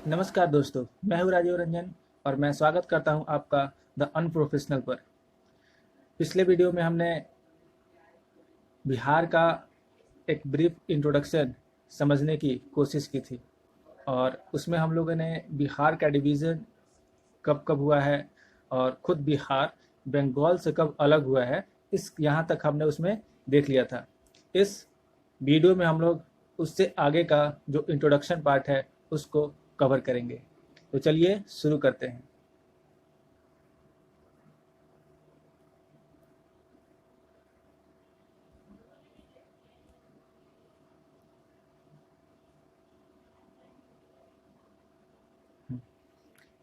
नमस्कार दोस्तों, मैं हूँ राजीव रंजन और मैं स्वागत करता हूँ आपका द अनप्रोफेशनल पर। पिछले वीडियो में हमने बिहार का एक ब्रीफ इंट्रोडक्शन समझने की कोशिश की थी और उसमें हम लोगों ने बिहार का डिवीज़न कब कब हुआ है और खुद बिहार बंगाल से कब अलग हुआ है, इस यहाँ तक हमने उसमें देख लिया था। इस वीडियो में हम लोग उससे आगे का जो इंट्रोडक्शन पार्ट है उसको कवर करेंगे। तो चलिए शुरू करते हैं।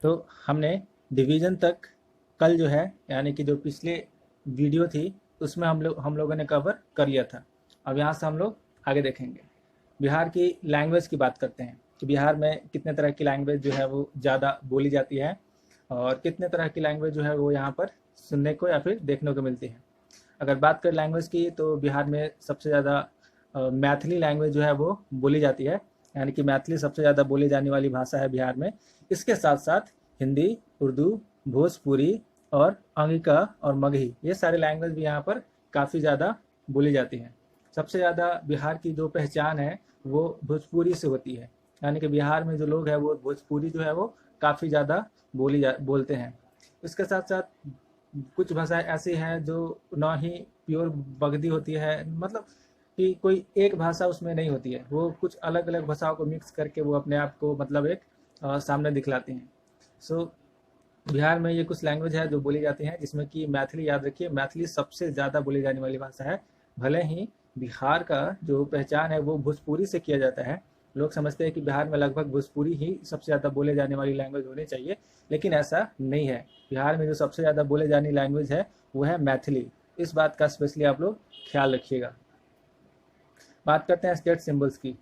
तो हमने डिवीज़न तक कल जो है, यानी कि जो पिछले वीडियो थी उसमें हम लोगों ने कवर कर लिया था। अब यहाँ से हम लोग आगे देखेंगे। बिहार की लैंग्वेज की बात करते हैं कि बिहार में कितने तरह की लैंग्वेज जो है वो ज़्यादा बोली जाती है और कितने तरह की लैंग्वेज जो है वो यहाँ पर सुनने को या फिर देखने को मिलती है। अगर बात करें लैंग्वेज की तो बिहार में सबसे ज़्यादा मैथिली लैंग्वेज जो है वो बोली जाती है, यानी कि मैथिली सबसे ज़्यादा बोली जाने वाली भाषा है बिहार में। इसके साथ साथ हिंदी, उर्दू, भोजपुरी और अंगिका और मगही, ये सारे लैंग्वेज भी यहाँ पर काफ़ी ज़्यादा बोली जाती हैं। सबसे ज़्यादा बिहार की जो पहचान है वो भोजपुरी से होती है, यानी कि बिहार में जो लोग हैं वो भोजपुरी जो है वो काफ़ी ज़्यादा बोलते हैं। इसके साथ साथ कुछ भाषाएं ऐसी हैं जो ना ही प्योर बगधी होती है, मतलब कि कोई एक भाषा उसमें नहीं होती है, वो कुछ अलग अलग भाषाओं को मिक्स करके वो अपने आप को मतलब एक सामने दिखलाती हैं। सो बिहार में ये कुछ लैंग्वेज है जो बोली जाती हैं, जिसमें कि मैथिली, याद रखिए मैथिली सबसे ज़्यादा बोली जाने वाली भाषा है। भले ही बिहार का जो पहचान है वो भोजपुरी से किया जाता है, लोग समझते हैं कि बिहार में लगभग भोजपुरी ही सबसे ज़्यादा बोले जाने वाली लैंग्वेज होनी चाहिए, लेकिन ऐसा नहीं है। बिहार में जो सबसे ज़्यादा बोले जाने लैंग्वेज है वो है मैथिली। इस बात का स्पेशली आप लोग ख्याल रखिएगा। बात करते हैं स्टेट सिंबल्स की।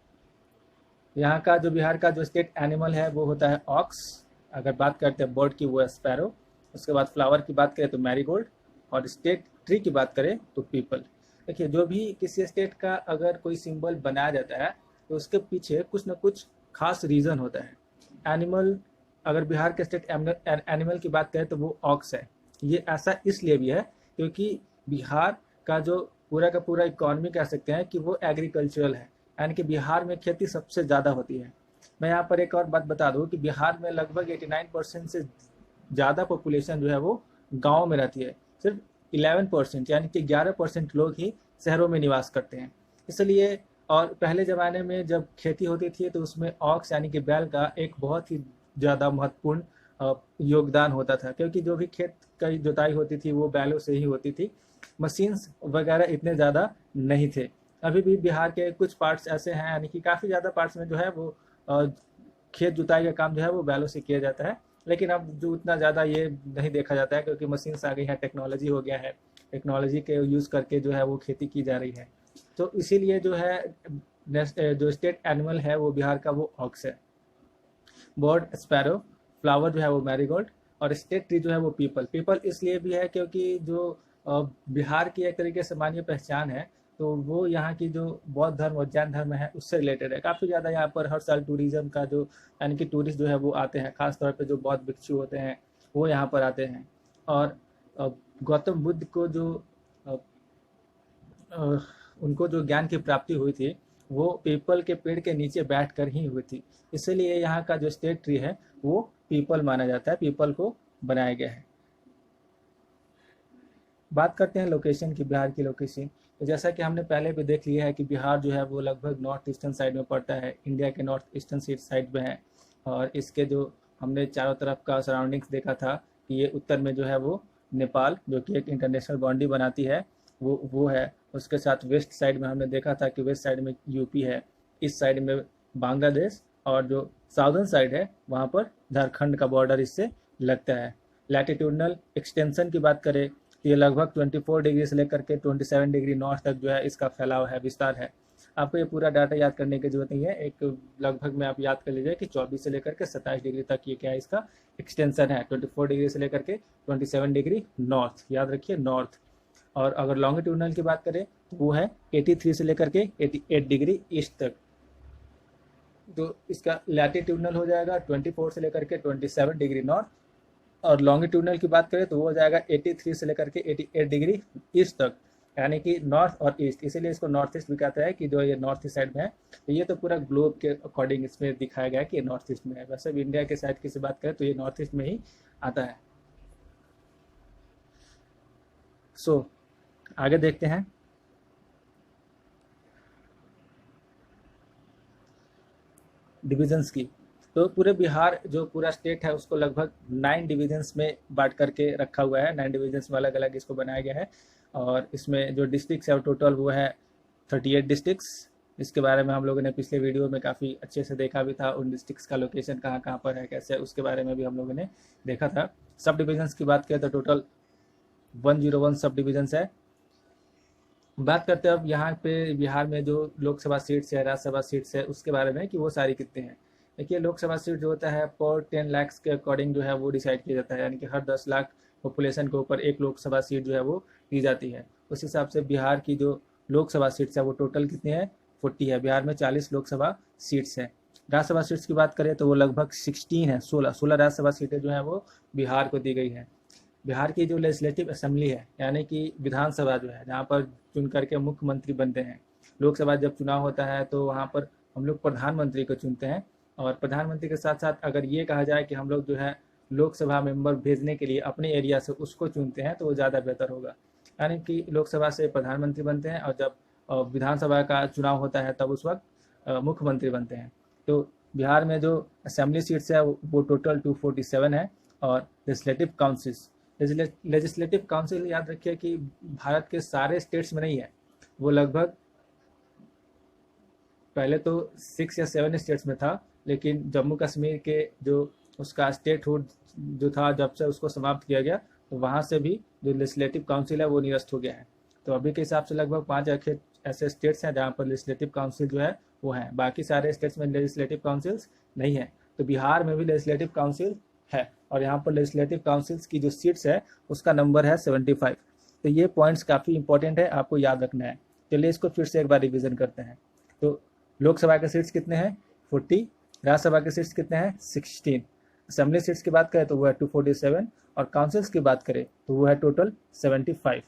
यहाँ का जो बिहार का जो स्टेट एनिमल है वो होता है ऑक्स। अगर बात करते हैं बर्ड की वो है स्पैरो। उसके बाद फ्लावर की बात करें तो मैरीगोल्ड, और स्टेट ट्री की बात करें तो पीपल। देखिए, जो भी किसी स्टेट का अगर कोई सिंबल बनाया जाता है तो उसके पीछे कुछ ना कुछ खास रीज़न होता है। एनिमल, अगर बिहार के स्टेट एनिमल की बात करें तो वो ऑक्स है। ये ऐसा इसलिए भी है क्योंकि बिहार का जो पूरा का पूरा इकॉनमी कह सकते हैं कि वो एग्रीकल्चरल है, यानी कि बिहार में खेती सबसे ज़्यादा होती है। मैं यहाँ पर एक और बात बता दूँ कि बिहार में लगभग 89% से ज़्यादा पॉपुलेशन जो है वो गाँव में रहती है। सिर्फ 11% यानी कि 11% लोग ही शहरों में निवास करते हैं। इसलिए, और पहले ज़माने में जब खेती होती थी तो उसमें ऑक्स यानी कि बैल का एक बहुत ही ज़्यादा महत्वपूर्ण योगदान होता था, क्योंकि जो भी खेत की जुताई होती थी वो बैलों से ही होती थी। मशीन्स वगैरह इतने ज़्यादा नहीं थे। अभी भी बिहार के कुछ पार्ट्स ऐसे हैं, यानी कि काफ़ी ज़्यादा पार्ट्स में जो है वो खेत जुताई का काम जो है वो बैलों से किया जाता है। लेकिन अब जो उतना ज़्यादा ये नहीं देखा जाता है, क्योंकि मशीन्स आ गई है, टेक्नोलॉजी हो गया है। टेक्नोलॉजी के यूज़ करके जो है वो खेती की जा रही है। तो इसीलिए जो है जो स्टेट एनिमल है वो बिहार का वो ऑक्स है। बर्ड स्पैरो, फ्लावर जो है वो मैरीगोल्ड, और स्टेट ट्री जो है वो पीपल। पीपल इसलिए भी है क्योंकि जो बिहार की एक तरीके से मानिए पहचान है, तो वो यहाँ की जो बौद्ध धर्म और जैन धर्म है उससे रिलेटेड है। काफ़ी ज़्यादा यहाँ पर हर साल टूरिज्म का जो, यानी कि टूरिस्ट जो है वो आते हैं, खासतौर पर जो बौद्ध भिक्षु होते हैं वो यहाँ पर आते हैं। और गौतम बुद्ध को जो अ, उनको जो ज्ञान की प्राप्ति हुई थी वो पीपल के पेड़ के नीचे बैठ कर ही हुई थी। इसीलिए यहाँ का जो स्टेट ट्री है वो पीपल माना जाता है, पीपल को बनाया गया है। बात करते हैं लोकेशन की, बिहार की लोकेशन। तो जैसा कि हमने पहले भी देख लिया है कि बिहार जो है वो लगभग नॉर्थ ईस्टर्न साइड में पड़ता है, इंडिया के नॉर्थ ईस्टर्न साइड में है। और इसके जो हमने चारों तरफ का सराउंडिंग्स देखा था कि ये उत्तर में जो है वो नेपाल, जो कि एक इंटरनेशनल बाउंड्री बनाती है, वो है। उसके साथ वेस्ट साइड में हमने देखा था कि वेस्ट साइड में यूपी है, इस साइड में बांग्लादेश, और जो साउदर्न साइड है वहाँ पर झारखंड का बॉर्डर इससे लगता है। लैटिट्यूडनल एक्सटेंशन की बात करें तो ये लगभग 24 डिग्री से लेकर के 27 डिग्री नॉर्थ तक जो है इसका फैलाव है, विस्तार है। आपको ये पूरा डाटा याद करने की जरूरत नहीं है, एक लगभग में आप याद कर लीजिए कि 24 से लेकर के 27 डिग्री तक ये क्या है, इसका एक्सटेंशन है। 24 डिग्री से लेकर के 27 डिग्री नॉर्थ, याद रखिए नॉर्थ। और अगर लॉन्गिट्यूडनल की बात करें तो वो है 83 से लेकर के 88 डिग्री ईस्ट तक। तो इसका लैटिट्यूडनल हो जाएगा 24 से लेकर के 27 डिग्री नॉर्थ, और लॉन्गिट्यूडनल की बात करें तो वो हो जाएगा 83 से लेकर के 88 डिग्री ईस्ट तक, यानी कि नॉर्थ और ईस्ट, इसीलिए इसको नॉर्थ ईस्ट भी कहता है कि जो ये नॉर्थ ईस्ट साइड में है। तो ये तो पूरा ग्लोब के अकॉर्डिंग इसमें दिखाया गया है कि ये नॉर्थ ईस्ट में है। वैसे भी इंडिया के साइड की से बात करें तो ये नॉर्थ ईस्ट में ही आता है। सो आगे देखते हैं। डिविजन्स की, तो पूरे बिहार जो पूरा स्टेट है उसको लगभग 9 डिविजन्स में बांट करके रखा हुआ है। 9 डिविजन्स में अलग अलग इसको बनाया गया है, और इसमें जो डिस्ट्रिक्ट्स है वो टोटल वो है 38 डिस्ट्रिक्ट्स। इसके बारे में हम लोगों ने पिछले वीडियो में काफ़ी अच्छे से देखा भी था, उन डिस्ट्रिक्ट्स का लोकेशन कहाँ कहाँ पर है, कैसे, उसके बारे में भी हम लोगों ने देखा था। सब डिविजन्स की बात करें तो टोटल 101 सब डिविजन्स है। बात करते हैं अब यहाँ पे बिहार में जो लोकसभा सीट्स है, राज्यसभा सीट्स है, उसके बारे में कि वो सारी कितने हैं। देखिए, लोकसभा सीट जो होता है पर 10 लाख के अकॉर्डिंग जो है वो डिसाइड किया जाता है, यानी कि हर 10 लाख पॉपुलेशन के ऊपर एक लोकसभा सीट जो है वो दी जाती है। उस हिसाब से बिहार की जो लोकसभा सीट्स है वो टोटल कितनी है, 40 है। बिहार में 40 लोकसभा सीट्स हैं। राज्यसभा सीट्स की बात करें तो वो लगभग 16 है, 16 राज्यसभा सीटें जो हैं वो बिहार को दी गई हैं। बिहार की जो लेजिस्लेटिव असेंबली है, यानी कि विधानसभा जो है, जहाँ पर चुन करके मुख्यमंत्री बनते हैं। लोकसभा जब चुनाव होता है तो वहाँ पर हम लोग प्रधानमंत्री को चुनते हैं, और प्रधानमंत्री के साथ साथ अगर ये कहा जाए कि हम लोग जो है लोकसभा मेंबर भेजने के लिए अपने एरिया से उसको चुनते हैं तो वो ज़्यादा बेहतर होगा। यानी कि लोकसभा से प्रधानमंत्री बनते हैं, और जब विधानसभा का चुनाव होता है तब उस वक्त मुख्यमंत्री बनते हैं। तो बिहार में जो असेंबली सीट्स है वो टोटल 247 है। और लेजिस्लेटिव काउंसिल्स, लेजिस्लेटिव काउंसिल याद रखिए कि भारत के सारे स्टेट्स में नहीं है, वो लगभग पहले तो 6 या 7 स्टेट्स में था, लेकिन जम्मू कश्मीर के जो उसका स्टेटहुड जो था, जब से उसको समाप्त किया गया तो वहाँ से भी जो लेजिस्लेटिव काउंसिल है वो निरस्त हो गया है। तो अभी के हिसाब से लगभग 5 ऐसे स्टेट्स हैं जहाँ पर लेजिस्लेटिव काउंसिल जो है वो है, बाकी सारे स्टेट्स में लेजिस्लेटिव काउंसिल्स नहीं है। तो बिहार में भी लेजिस्लेटिव काउंसिल है, और यहाँ पर लेजिस्लेटिव काउंसिल्स की जो सीट्स है उसका नंबर है 75। तो ये पॉइंट्स काफ़ी इंपॉर्टेंट है, आपको याद रखना है। चलिए इसको फिर से एक बार रिविजन करते हैं। तो लोकसभा के सीट्स कितने हैं, 40। राज्यसभा के सीट्स कितने हैं, 16। असेंबली सीट्स की बात करें तो वो है 247, और काउंसिल्स की बात करें तो वो है टोटल 75।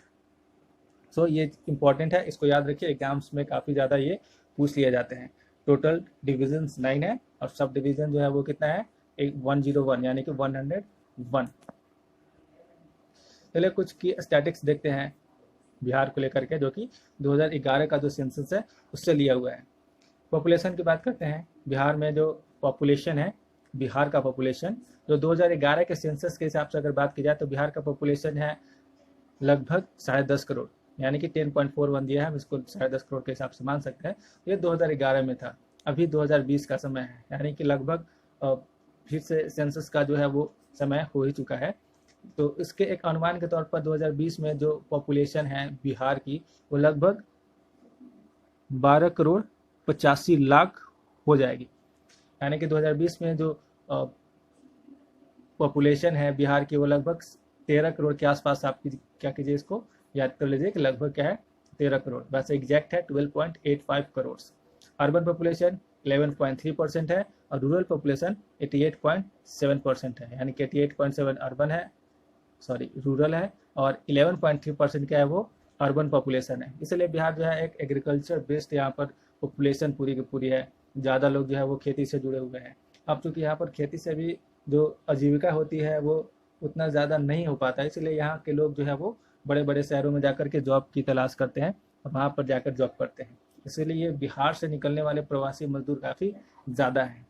सो ये इंपॉर्टेंट है, इसको याद रखिए, एग्जाम्स में काफ़ी ज़्यादा ये पूछ लिए जाते हैं। टोटल डिविजन्स 9 है, और सब डिवीजन जो है वो कितना है, 101, यानी कि 101। चलिए कुछ की स्टैटिक्स देखते हैं बिहार को लेकर के, जो कि 2011 का जो सेंसस है उससे लिया हुआ है। पॉपुलेशन की बात करते हैं। बिहार में जो पॉपुलेशन है, बिहार का पॉपुलेशन जो 2011 के सेंसस के हिसाब से अगर बात की जाए तो बिहार का पॉपुलेशन है लगभग 10.5 करोड़, यानी कि 10.41 दिया है, हम इसको 10.5 करोड़ के हिसाब से मान सकते हैं। ये 2011 में था, अभी 2020 का समय है, यानी कि लगभग फिर से सेंसस का जो है वो समय हो ही चुका है। तो इसके एक अनुमान के तौर पर 2020 में जो पॉपुलेशन है बिहार की वो लगभग 12 करोड़ 85 लाख हो जाएगी। यानी कि 2020 में जो पॉपुलेशन है बिहार की वो लगभग 13 करोड़ के आसपास, आप क्या कीजिए, इसको याद कर लीजिए कि लगभग क्या है, 13 करोड़। वैसे एग्जैक्ट है 12.85 करोड़। अर्बन पॉपुलेशन 11.3% है, और रूरल पॉपुलेशन 88.7% है, यानी कि 88.7 अर्बन है, सॉरी रूरल है, और 11.3% क्या है वो अर्बन पॉपुलेशन है। इसलिए बिहार जो है एक एग्रीकल्चर बेस्ड यहाँ पर पॉपुलेशन पूरी की पूरी है। ज़्यादा लोग जो है वो खेती से जुड़े हुए हैं। अब चूँकि यहाँ पर खेती से भी जो आजीविका होती है वो उतना ज़्यादा नहीं हो पाता, इसलिए यहाँ के लोग जो है वो बड़े बड़े शहरों में जाकर के जॉब की तलाश करते हैं, और वहाँ पर जाकर जॉब करते हैं। इसीलिए बिहार से निकलने वाले प्रवासी मजदूर काफ़ी ज़्यादा हैं।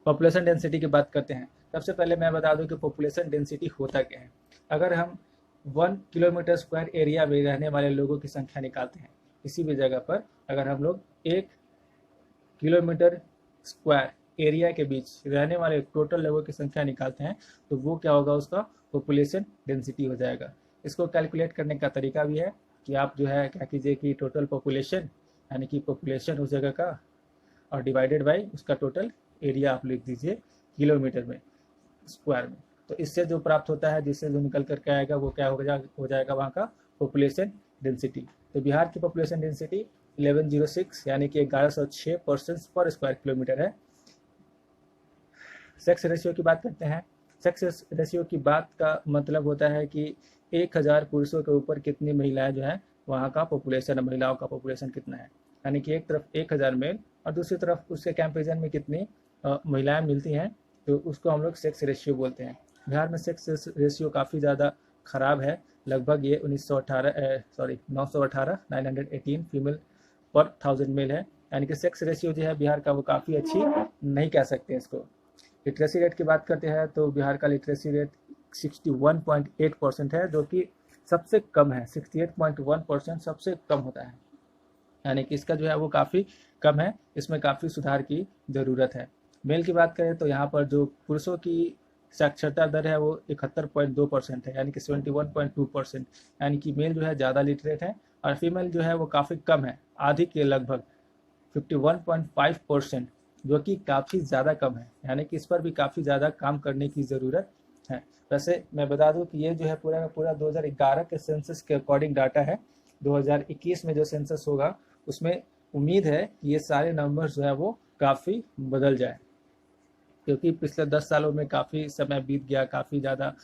पॉपुलेशन डेंसिटी की बात करते हैं। सबसे पहले मैं बता दूं कि पॉपुलेशन डेंसिटी होता क्या है। अगर हम 1 किलोमीटर स्क्वायर एरिया में रहने वाले लोगों की संख्या निकालते हैं, किसी भी जगह पर अगर हम लोग 1 किलोमीटर स्क्वायर एरिया के बीच रहने वाले टोटल लोगों की संख्या निकालते हैं तो वो क्या होगा, उसका पॉपुलेशन डेंसिटी हो जाएगा। इसको कैलकुलेट करने का तरीका भी है कि आप जो है क्या कीजिए कि टोटल पॉपुलेशन, यानी कि पॉपुलेशन उस जगह का, और डिवाइडेड बाई उसका टोटल एरिया आप लिख दीजिए किलोमीटर में स्क्वायर में। तो इससे जो प्राप्त होता है, जिससे जो निकल करके आएगा वो क्या हो जाएगा वहाँ का पॉपुलेशन डेंसिटी। तो बिहार की पॉपुलेशन डेंसिटी 1106 यानी कि 1106 पर्सन पर स्क्वायर किलोमीटर है। सेक्स रेशियो की बात करते हैं। सेक्स रेशियो की बात का मतलब होता है कि 1000 पुरुषों के ऊपर कितनी महिलाएं जो है वहाँ का पॉपुलेशन, महिलाओं का पॉपुलेशन कितना है, यानी कि एक तरफ 1000 मेल और दूसरी तरफ उसके कंपेरिजन में कितनी महिलाएं मिलती हैं, तो उसको हम लोग सेक्स रेशियो बोलते हैं। बिहार में सेक्स रेशियो काफ़ी ज़्यादा ख़राब है, लगभग ये 918 फीमेल पर 1000 मेल है, यानी कि सेक्स रेशियो जो है बिहार का वो काफ़ी अच्छी नहीं कह सकते इसको। लिटरेसी रेट की बात करते हैं तो बिहार का लिटरेसी रेट 61.8% है, जो कि सबसे कम है। 68.1% सबसे कम होता है, यानी कि इसका जो है वो काफ़ी कम है, इसमें काफ़ी सुधार की ज़रूरत है। मेल की बात करें तो यहाँ पर जो पुरुषों की साक्षरता दर है वो 71.2% है, यानी कि 71.2%, यानी कि मेल जो है ज़्यादा लिटरेट है और फीमेल जो है वो काफ़ी कम है, आधी के लगभग 51.5%, जो कि काफ़ी ज़्यादा कम है, यानी कि इस पर भी काफ़ी ज़्यादा काम करने की ज़रूरत है। वैसे मैं बता दूं कि ये जो है पूरा का पूरा 2011 के सेंसस के अकॉर्डिंग डाटा है। 2021 में जो सेंसस होगा उसमें उम्मीद है कि ये सारे नंबर्स जो है वो काफ़ी बदल जाए, क्योंकि पिछले 10 सालों में काफ़ी समय बीत गया, काफ़ी ज़्यादा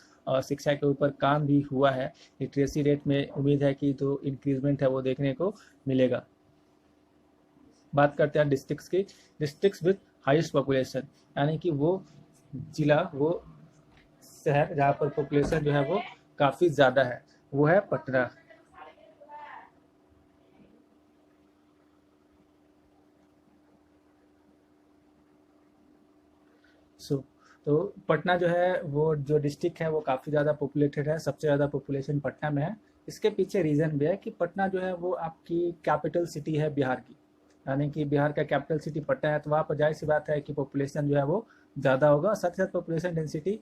शिक्षा के ऊपर काम भी हुआ है। लिटरेसी रेट में उम्मीद है कि जो इंक्रीजमेंट है वो देखने को मिलेगा। बात करते हैं डिस्ट्रिक्ट्स की। डिस्ट्रिक्ट्स विद हाईएस्ट पॉपुलेशन, यानी कि वो जिला, वो शहर जहाँ पर पॉपुलेशन जो है वो काफ़ी ज़्यादा है, वो है पटना। सो तो पटना जो है वो जो डिस्ट्रिक्ट है वो काफ़ी ज़्यादा पॉपुलेटेड है, सबसे ज़्यादा पॉपुलेशन पटना में है। इसके पीछे रीज़न भी है कि पटना जो है वो आपकी कैपिटल सिटी है बिहार की, यानी कि बिहार का कैपिटल सिटी पटना है, तो वहाँ पर जाहिर सी बात है कि पॉपुलेशन जो है वो ज़्यादा होगा। साथ ही साथ पॉपुलेशन डेंसिटी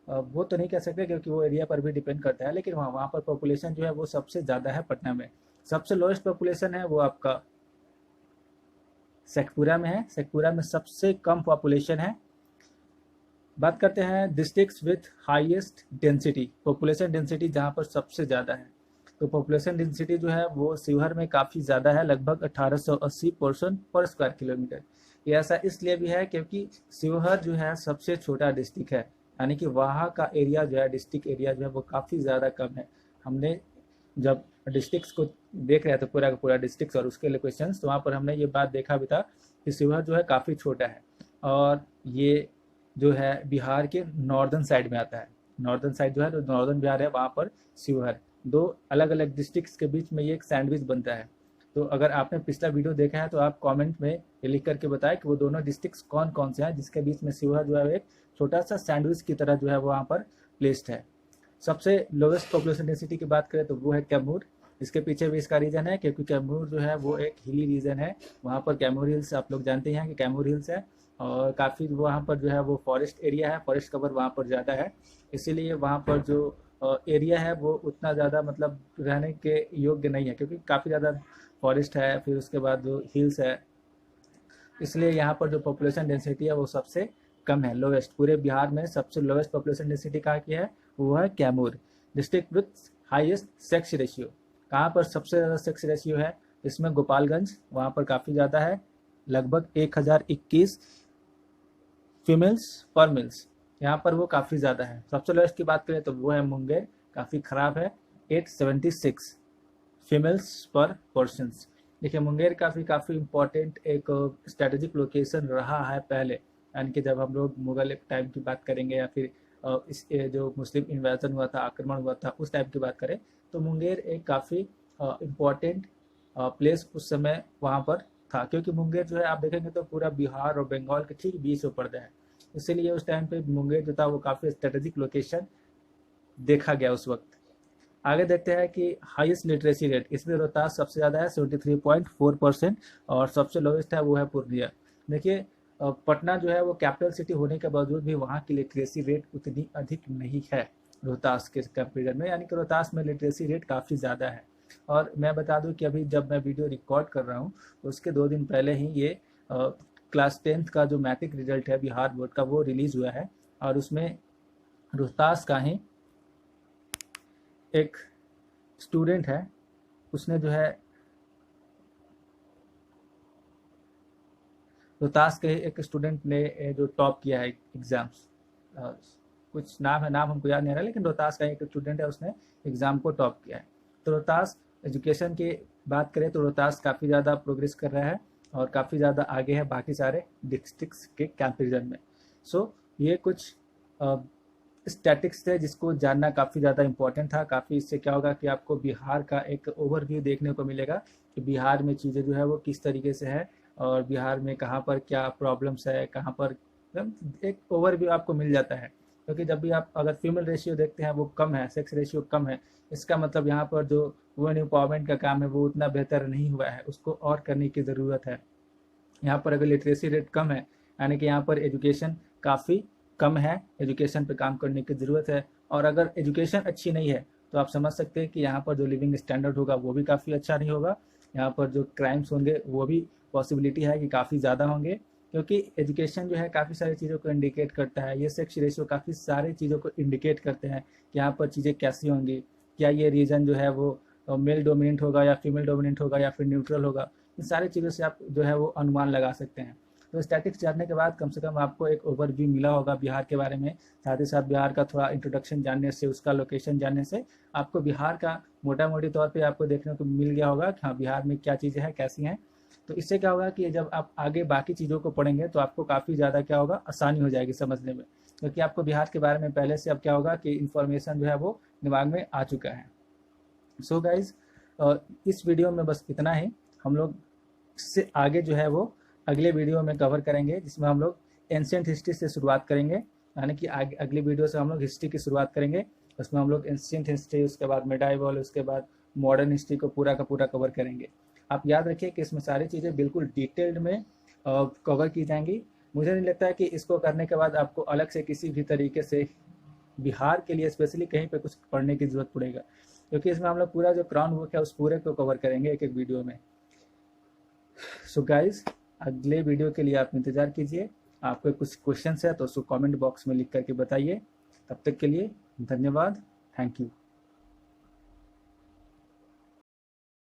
वो तो नहीं कह सकते क्योंकि वो एरिया पर भी डिपेंड करता है, लेकिन वहाँ पर पॉपुलेशन जो है वो सबसे ज़्यादा है पटना में। सबसे लोएस्ट पॉपुलेशन है वो आपका शेखपुरा में है, शेखपुरा में सबसे कम पॉपुलेशन है। बात करते हैं districts with highest density, population density जहाँ पर सबसे ज़्यादा है, तो पॉपुलेशन डेंसिटी जो है वो शिवहर में काफ़ी ज़्यादा है, लगभग 1880 पर्सन पर स्क्वायर किलोमीटर। ये ऐसा इसलिए भी है क्योंकि शिवहर जो है सबसे छोटा डिस्ट्रिक्ट है, यानी कि वहाँ का एरिया जो है, डिस्ट्रिक्ट एरिया जो है वो काफ़ी ज़्यादा कम है। हमने जब डिस्ट्रिक्ट्स को देख रहे थे, पूरा का पूरा डिस्ट्रिक्ट और उसके लोकेशंस, तो वहाँ पर हमने ये बात देखा भी था कि शिवहर जो है काफ़ी छोटा है, और ये जो है बिहार के नॉर्दर्न साइड में आता है। नॉर्दर्न साइड जो है, जो नॉर्दर्न बिहार है वहाँ पर शिवहर, दो अलग अलग डिस्ट्रिक्ट्स के बीच में ये एक सैंडविच बनता है। तो अगर आपने पिछला वीडियो देखा है तो आप कमेंट में ये लिख करके बताएं कि वो दोनों डिस्ट्रिक्ट्स कौन कौन से हैं जिसके बीच में शिवहर जो है एक छोटा सा सैंडविच की तरह जो है वहाँ पर प्लेस्ड है। सबसे लोवेस्ट पॉपुलेशन डेंसिटी की बात करें तो वो है कैमूर। इसके पीछे भी इसका रीज़न है क्योंकि कैमूर जो है वो एक हिली रीजन है, वहाँ पर कैमूर हिल्स आप लोग जानते हैं कि कैमूर हिल्स है, और काफ़ी वहाँ पर जो है वो फॉरेस्ट एरिया है, फॉरेस्ट कवर वहाँ पर ज़्यादा है, इसीलिए वहाँ पर जो एरिया है वो उतना ज़्यादा मतलब रहने के योग्य नहीं है, क्योंकि काफ़ी ज़्यादा फॉरेस्ट है, फिर उसके बाद जो हिल्स है, इसलिए यहाँ पर जो पॉपुलेशन डेंसिटी है वो सबसे कम है, लोवेस्ट। पूरे बिहार में सबसे लोवेस्ट पॉपुलेशन डेंसिटी कहाँ की है, वो है Kaimur. District with highest sex ratio, कहाँ पर सबसे ज़्यादा सेक्स रेशियो है, इसमें गोपालगंज, वहाँ पर काफ़ी ज़्यादा है, लगभग 1021 फीमेल्स पर मेल्स, यहाँ पर वो काफ़ी ज़्यादा है। सबसे लोएस्ट की बात करें तो वो है मुंगेर, काफ़ी ख़राब है, 876 फीमेल्स पर पर्सन्स। देखिए मुंगेर काफ़ी इम्पोर्टेंट एक स्ट्रेटेजिक लोकेशन रहा है पहले, यानी कि जब हम लोग मुगल टाइम की बात करेंगे या फिर इस जो मुस्लिम इन्वेजन हुआ था, आक्रमण हुआ था, उस टाइम की बात करें तो मुंगेर एक काफ़ी इम्पोर्टेंट प्लेस उस समय वहाँ पर था, क्योंकि मुंगेर जो है आप देखेंगे तो पूरा बिहार और बंगाल के ठीक बीच में पड़ता है, इसीलिए उस टाइम पे मुंगेर जो था वो काफ़ी स्ट्रेटेजिक लोकेशन देखा गया उस वक्त। आगे देखते हैं कि हाईएस्ट लिटरेसी रेट, इसमें रोहतास सबसे ज़्यादा है 73.4%, और सबसे लोवेस्ट है वो है पूर्णिया। देखिए पटना जो है वो कैपिटल सिटी होने के बावजूद भी वहाँ की लिटरेसी रेट उतनी अधिक नहीं है रोहतास के कंपेरिजन में, यानी कि रोहतास में लिटरेसी रेट काफ़ी ज़्यादा है। और मैं बता दूं कि अभी जब मैं वीडियो रिकॉर्ड कर रहा हूँ उसके 2 दिन पहले ही ये क्लास 10th का जो मैट्रिक रिजल्ट है बिहार बोर्ड का वो रिलीज़ हुआ है, और उसमें रोहतास का ही एक स्टूडेंट है, उसने जो है रोहतास के एक स्टूडेंट ने जो टॉप किया है एग्जाम्स, कुछ नाम है, नाम हमको याद नहीं आ रहा, लेकिन रोहतास का एक स्टूडेंट है, उसने एग्जाम को टॉप किया है। तो रोहतास एजुकेशन की बात करें तो रोहतास काफ़ी ज़्यादा प्रोग्रेस कर रहा है और काफ़ी ज़्यादा आगे है बाकी सारे डिस्ट्रिक्ट्स के कंपैरिजन में। सो ये कुछ स्टैटिक्स थे जिसको जानना काफ़ी ज़्यादा इम्पोर्टेंट था। काफ़ी इससे क्या होगा कि आपको बिहार का एक ओवरव्यू देखने को मिलेगा कि बिहार में चीज़ें जो है वो किस तरीके से है और बिहार में कहाँ पर क्या प्रॉब्लम्स है, कहाँ पर एक ओवरव्यू आपको मिल जाता है। क्योंकि जब भी आप अगर फीमेल रेशियो देखते हैं वो कम है, सेक्स रेशियो कम है, इसका मतलब यहाँ पर जो वुमेन एम्पावरमेंट का काम है वो उतना बेहतर नहीं हुआ है, उसको और करने की ज़रूरत है। यहाँ पर अगर लिटरेसी रेट कम है, यानी कि यहाँ पर एजुकेशन काफ़ी कम है, एजुकेशन पे काम करने की ज़रूरत है। और अगर एजुकेशन अच्छी नहीं है तो आप समझ सकते हैं कि यहाँ पर जो लिविंग स्टैंडर्ड होगा वो भी काफ़ी अच्छा नहीं होगा। यहाँ पर जो क्राइम्स होंगे वो भी पॉसिबिलिटी है कि काफ़ी ज़्यादा होंगे, क्योंकि एजुकेशन जो है काफ़ी सारी चीज़ों को इंडिकेट करता है। ये सेक्स रेशियो काफ़ी सारी चीज़ों को इंडिकेट करते हैं कि यहाँ पर चीज़ें कैसी होंगी, क्या ये रीजन जो है वो मेल डोमिनेंट होगा या फीमेल डोमिनेंट होगा या फिर न्यूट्रल होगा। इन सारी चीज़ों से आप जो है वो अनुमान लगा सकते हैं। तो स्टैटिक्स जानने के बाद कम से कम आपको एक ओवरव्यू मिला होगा बिहार के बारे में। साथ ही साथ बिहार का थोड़ा इंट्रोडक्शन जानने से, उसका लोकेशन जानने से आपको बिहार का मोटा मोटी तौर पे आपको देखने को मिल गया होगा कि हाँ बिहार में क्या चीज़ें हैं, कैसी हैं। तो इससे क्या होगा कि जब आप आगे बाकी चीज़ों को पढ़ेंगे तो आपको काफ़ी ज़्यादा क्या होगा, आसानी हो जाएगी समझने में, क्योंकि आपको बिहार के बारे में पहले से अब क्या होगा कि इन्फॉर्मेशन जो है वो दिमाग में आ चुका है। सो गाइज, इस वीडियो में बस इतना ही। हम लोग इससे आगे जो है वो अगले वीडियो में कवर करेंगे, जिसमें हम लोग एंशिएंट हिस्ट्री से शुरुआत करेंगे, यानी कि अगली वीडियो से हम लोग हिस्ट्री की शुरुआत करेंगे। उसमें हम लोग एंशिएंट हिस्ट्री, उसके बाद मेडाइवल, उसके बाद मॉडर्न हिस्ट्री को पूरा का पूरा कवर करेंगे। आप याद रखिए कि इसमें सारी चीज़ें बिल्कुल डिटेल्ड में कवर की जाएंगी। मुझे नहीं लगता है कि इसको करने के बाद आपको अलग से किसी भी तरीके से बिहार के लिए स्पेशली कहीं पे कुछ पढ़ने की ज़रूरत पड़ेगा, क्योंकि इसमें हम लोग पूरा जो क्राउन वर्क है उस पूरे को कवर करेंगे एक एक वीडियो में। सो गाइज, अगले वीडियो के लिए आप इंतज़ार कीजिए। आपको कुछ क्वेश्चंस है तो उसको कमेंट बॉक्स में लिख करके बताइए। तब तक के लिए धन्यवाद, थैंक यू।